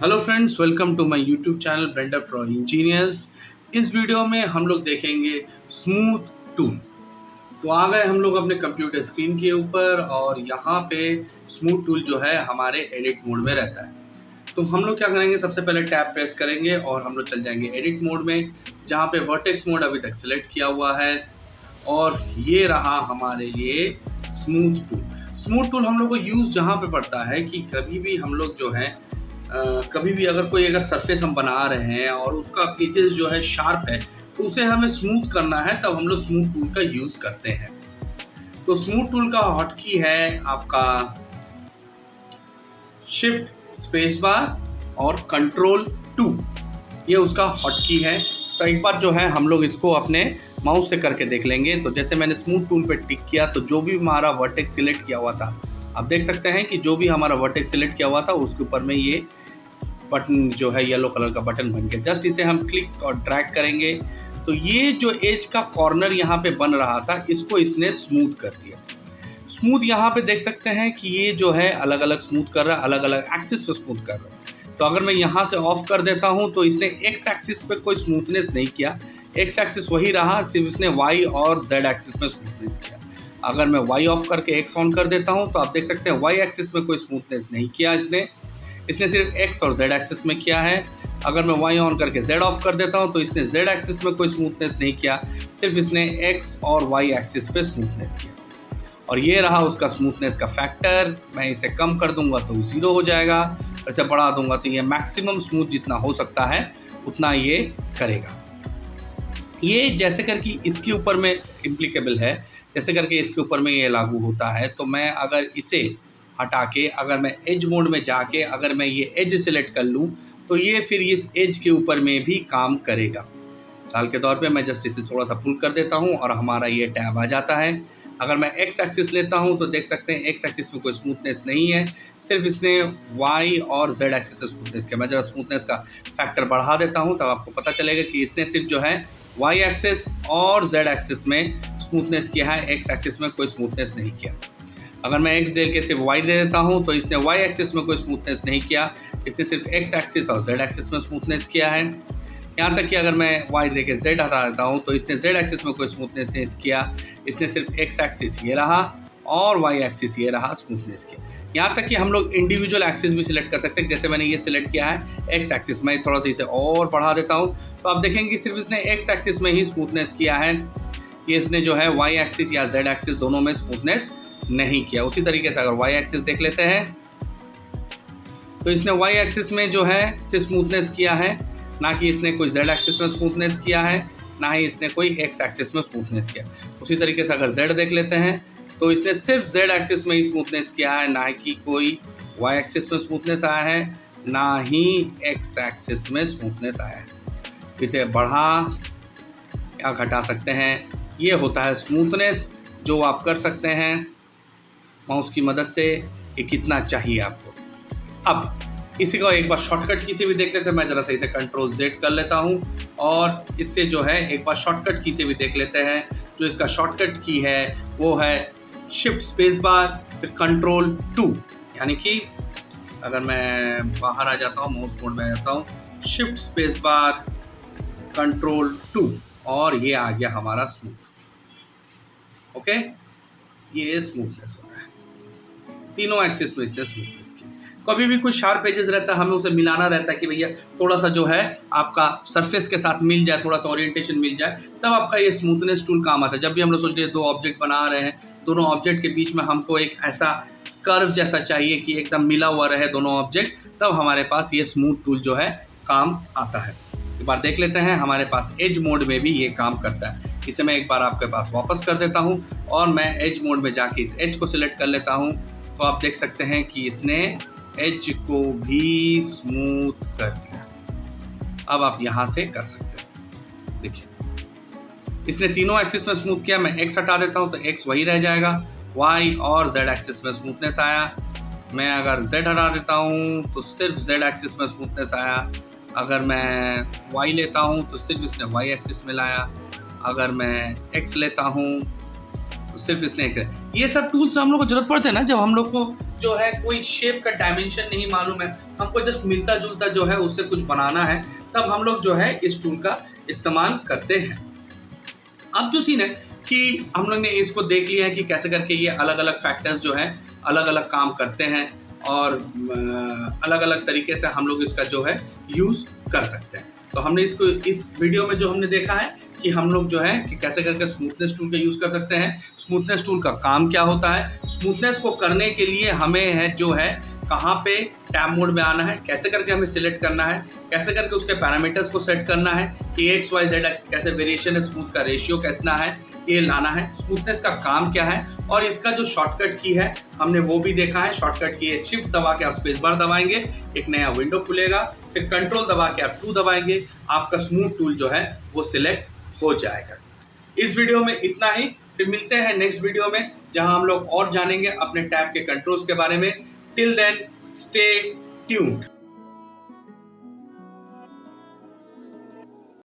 Hello friends, welcome to my YouTube channel Blender for engineers. इस video में हम लोग देखेंगे स्मूथ टूल। तो आ गए हम लोग अपने कंप्यूटर स्क्रीन के ऊपर और यहाँ पे स्मूथ टूल जो है हमारे एडिट मोड में रहता है। तो हम लोग क्या करेंगे, सबसे पहले टैब प्रेस करेंगे और हम लोग चल जाएंगे एडिट मोड में, जहाँ पे वर्टेक्स मोड अभी तक सिलेक्ट किया हुआ है। और ये रहा हमारे लिए स्मूथ टूल। स्मूथ टूल हम लोग को यूज़ जहाँ पे पड़ता है कि कभी भी हम लोग जो है कभी भी अगर सरफेस हम बना रहे हैं और उसका एजेस जो है शार्प है, तो उसे हमें स्मूथ करना है, तब हम लोग स्मूथ टूल का यूज़ करते हैं। तो स्मूथ टूल का हॉटकी है आपका शिफ्ट स्पेस बार और कंट्रोल 2, ये उसका हॉटकी है। तो एक बार जो है हम लोग इसको अपने माउस से करके देख लेंगे। तो जैसे मैंने स्मूथ टूल पे टिक किया तो जो भी हमारा वर्टेक्स सिलेक्ट किया हुआ था, आप देख सकते हैं कि जो भी हमारा वर्टेक्स सिलेक्ट किया हुआ था उसके ऊपर में ये बटन जो है येलो कलर का बटन बन गया। जस्ट इसे हम क्लिक और ड्रैग करेंगे तो ये जो एज का कॉर्नर यहाँ पे बन रहा था, इसको इसने स्मूथ कर दिया। स्मूथ यहाँ पे देख सकते हैं कि ये जो है अलग अलग स्मूथ कर रहा है, अलग अलग एक्सिस पे स्मूथ कर रहा है। तो अगर मैं यहाँ से ऑफ कर देता हूँ तो इसने एक्स एक्सिस पे कोई स्मूथनेस नहीं किया, एक्स एक्सिस वही रहा, सिर्फ इसने वाई और जेड एक्सिस में स्मूथनेस किया। अगर मैं वाई ऑफ करके एक्स ऑन कर देता हूँ तो आप देख सकते हैं वाई एक्सिस में कोई स्मूथनेस नहीं किया इसने सिर्फ एक्स और जेड एक्सिस में किया है। अगर मैं वाई ऑन करके जेड ऑफ कर देता हूँ तो इसने जेड एक्सिस में कोई स्मूथनेस नहीं किया, सिर्फ इसने एक्स और वाई एक्सिस पे स्मूथनेस किया। और ये रहा उसका स्मूथनेस का फैक्टर। मैं इसे कम कर दूंगा तो 0 हो जाएगा, इसे बढ़ा दूंगा तो ये मैक्सिमम स्मूथ जितना हो सकता है उतना ये करेगा। ये जैसे करके इसके ऊपर में इम्प्लीकेबल है, जैसे करके इसके ऊपर में ये लागू होता है। तो मैं अगर इसे हटा के अगर मैं एज मोड में जाके अगर मैं ये एज सिलेक्ट कर लूँ तो ये फिर इस एज के ऊपर में भी काम करेगा। मिसाल के तौर पे मैं जस्ट इसे थोड़ा सा पुल कर देता हूँ और हमारा ये टैब आ जाता है। अगर मैं एक्स एक्सिस लेता हूँ तो देख सकते हैं एक्स एक्सिस में कोई स्मूथनेस नहीं है, सिर्फ इसने वाई और जेड एक्सिस से स्मूथनेस किया। मैं जरा स्मूथनेस का फैक्टर बढ़ा देता हूँ तब आपको पता चलेगा कि इसने सिर्फ जो है वाई एक्सिस और जेड एक्सिस में स्मूथनेस किया है, एक्स एक्सिस में कोई स्मूथनेस नहीं किया। अगर मैं एक्स डेल के सिर्फ वाई दे देता हूँ तो इसने वाई एक्सिस में कोई स्मूथनेस नहीं किया, इसने सिर्फ एक्स एक्सिस और जेड एक्सिस में स्मूथनेस किया है। यहाँ तक कि अगर मैं वाई दे के जेड हटा देता हूँ तो इसने जेड एक्सिस में कोई स्मूथनेस नहीं किया, इसने सिर्फ एक्स एक्सिस ये रहा और वाई एक्सिस ये रहा स्मूथनेस किया। यहाँ तक कि हम लोग इंडिविजुअल एक्सिस भी सिलेक्ट कर सकते हैं। जैसे मैंने ये सिलेक्ट किया है एक्स एक्सिस, मैं थोड़ा सा इसे और बढ़ा देता हूँ तो आप देखेंगे सिर्फ इसने एक्स एक्सिस में ही स्मूथनेस किया है, ये इसने जो है वाई एक्सिस या जेड एक्सिस दोनों में स्मूथनेस नहीं किया। उसी तरीके से अगर वाई एक्सिस देख लेते हैं तो इसने वाई एक्सिस में जो है सिर्फ स्मूथनेस किया है, ना कि इसने कोई जेड एक्सिस में स्मूथनेस किया है, ना ही इसने कोई एक्स एक्सिस में स्मूथनेस किया। उसी तरीके से अगर जेड देख लेते हैं तो इसने सिर्फ जेड एक्सिस में ही स्मूथनेस किया है, ना कि कोई वाई एक्सिस में स्मूथनेस आया है, ना ही एक्स एक्सिस में स्मूथनेस आया है। इसे बढ़ा या घटा सकते हैं। ये होता है स्मूथनेस जो आप कर सकते हैं माउस की मदद से कि कितना चाहिए आपको। अब इसी को एक बार शॉर्टकट की से भी देख लेते हैं। मैं ज़रा सा इसे कंट्रोल जेड कर लेता हूँ और इससे जो है एक बार शॉर्टकट की से भी देख लेते हैं। जो इसका शॉर्टकट की है वो है शिफ्ट स्पेस बार फिर कंट्रोल 2, यानी कि अगर मैं बाहर आ जाता हूँ माउस मोड में आ जाता हूँ, शिफ्ट स्पेस बार कंट्रोल 2 और ये आ गया हमारा स्मूथ। ओके, ये स्मूथनेस होता है, तीनों एक्सिस में इसने स्मूथनेस की। कभी भी कोई शार्प एजेस रहता है हमें उसे मिलाना रहता है कि भैया थोड़ा सा जो है आपका सरफेस के साथ मिल जाए, थोड़ा सा ओरिएंटेशन मिल जाए, तब आपका ये स्मूथनेस टूल काम आता है। जब भी हम लोग सोच रहे हैं दो ऑब्जेक्ट बना रहे हैं, दोनों ऑब्जेक्ट के बीच में हमको एक ऐसा कर्व जैसा चाहिए कि एकदम मिला हुआ रहे दोनों ऑब्जेक्ट, तब हमारे पास ये स्मूथ टूल जो है काम आता है। एक बार देख लेते हैं, हमारे पास एज मोड में भी ये काम करता है। इसे मैं एक बार आपके पास वापस कर देता हूँ और मैं एज मोड में जाके इस एज को सिलेक्ट कर लेता हूँ तो आप देख सकते हैं कि इसने एज को भी स्मूथ कर दिया। अब आप यहाँ से कर सकते हैं, देखिए इसने तीनों एक्सिस में स्मूथ किया। मैं एक्स हटा देता हूँ तो एक्स वही रह जाएगा, वाई और जेड एक्सिस में स्मूथनेस आया। मैं अगर जेड हटा देता हूँ तो सिर्फ जेड एक्सिस में स्मूथनेस आया। अगर मैं वाई लेता हूँ तो सिर्फ इसने वाई एक्सिस में लाया। अगर मैं एक्स लेता हूँ सिर्फ इसने एक ये सब टूल्स हम लोग को जरूरत पड़ते हैं ना, जब हम लोग को जो है कोई शेप का डायमेंशन नहीं मालूम है, हमको जस्ट मिलता जुलता जो है उससे कुछ बनाना है, तब हम लोग जो है इस टूल का इस्तेमाल करते हैं। अब जो सीन है कि हम लोग ने इसको देख लिया है कि कैसे करके ये अलग अलग फैक्टर्स जो है अलग अलग काम करते हैं और अलग अलग तरीके से हम लोग इसका जो है यूज़ कर सकते हैं। तो हमने इसको इस वीडियो में जो हमने देखा है कि हम लोग जो है कि कैसे करके स्मूथनेस टूल का यूज़ कर सकते हैं, स्मूथनेस टूल का काम क्या होता है, स्मूथनेस को करने के लिए हमें है जो है कहाँ पे टैब मोड में आना है, कैसे करके हमें सिलेक्ट करना है, कैसे करके उसके पैरामीटर्स को सेट करना है कि एक्स वाई जेड एक्सिस कैसे वेरिएशन है, स्मूथ का रेशियो कितना है, ये लाना है, स्मूथनेस का काम क्या है, और इसका जो शॉर्टकट की है हमने वो भी देखा है। शॉर्टकट की है शिफ्ट दबा के आप स्पेस बार दबाएंगे, एक नया विंडो खुलेगा, फिर कंट्रोल दबा के आप 2 दबाएंगे, आपका स्मूथ टूल जो है वो सिलेक्ट हो जाएगा। इस वीडियो में इतना ही, फिर मिलते हैं नेक्स्ट वीडियो में जहां हम लोग और जानेंगे अपने टैब के कंट्रोल्स के बारे में। Till then stay tuned.